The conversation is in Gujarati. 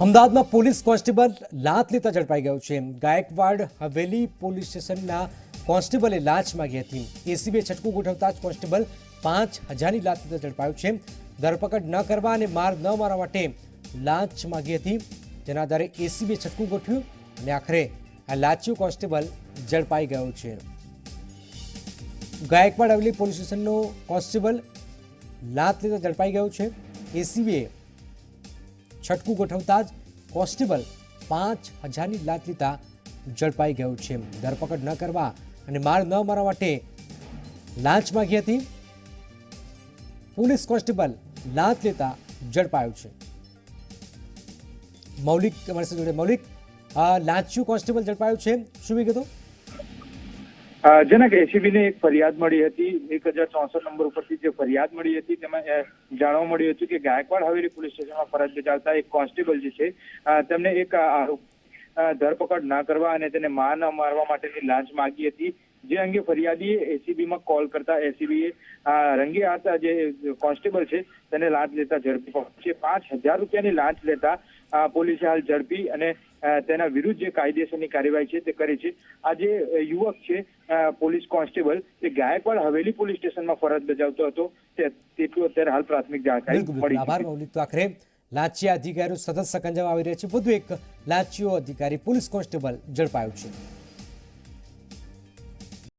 અમદાવાદમાં પોલીસ કોન્સ્ટેબલ લાંચ લેતા ઝડપાઈ ગયો છે। ગાયકવાડ હવેલી પોલીસ સ્ટેશનના કોન્સ્ટેબલે લાંચ માંગી હતી। એસીબીએ છટકું ગોઠવતા જ કોન્સ્ટેબલ 5,000ની લાંચ લેતા ઝડપાયો છે। ધરપકડ ન કરવા અને માર ન મારવા માટે લાંચ માંગી હતી, જેના આધારે એસીબીએ છટકું ગોઠવ્યું અને આખરે આ લાંચિયો કોન્સ્ટેબલ ઝડપાઈ ગયો છે। ગાયકવાડ હવેલી પોલીસ સ્ટેશનનો કોન્સ્ટેબલ લાંચ લેતા ઝડપાઈ ગયો છે। એસીબીએ છટકું ગોઠવતા જ કોન્સ્ટેબલ 5,000ની લાંચ લેતા ઝડપાઈ ગયો છે। ધરપકડ ન કરવા અને માર ન મારવા માટે લાંચ માંગી હતી। પોલીસ કોન્સ્ટેબલ લાંચ લેતા ઝડપાયો છે। મૌલિક અમારી સાથે જોડે। મૌલિક, લાંચિયું કોન્સ્ટેબલ ઝડપાયો છે, શું વિગતો? જનક, એસીબી ને એક ફરિયાદ મળી હતી। 1064 નંબર ઉપરથી જે ફરિયાદ મળી હતી તેમાં જાણવા મળ્યું હતું કે ગાયકવાડ હવેલી પોલીસ સ્ટેશનમાં ફરજ બજાવતા એક કોન્સ્ટેબલ જે છે તેમને એક ધરપકડ ના કરવા અને તેને માર ન મારવા માટેની લાંચ માંગી હતી। જે અંગે ફરિયાદીએ એસીબીમાં કોલ કરતા એસીબીએ રંગે હાથ જે કોન્સ્ટેબલ છે તેને લાંચ લેતા ઝડપી પાડ્યો છે। 5,000 રૂપિયાની લાંચ લેતા પોલીસે હાલ ઝડપી અને તેના વિરુદ્ધ જે કાયદેસરની કાર્યવાહી છે તે કરી છે। આ જે યુવક છે પોલીસ કોન્સ્ટેબલ તે ગાયકવાડ હવેલી પોલીસ સ્ટેશનમાં ફરજ બજાવતો હતો, તેટલું અત્યારે હાલ પ્રાથમિક જાણકારી મળી। આભાર મૌલિક। તો આખરે લાંચિયા અધિકારીઓ સતત સકંજામાં આવી રહ્યા છે। વધુ એક લાંચિયો અધિકારી પોલીસ કોન્સ્ટેબલ ઝડપાયો છે।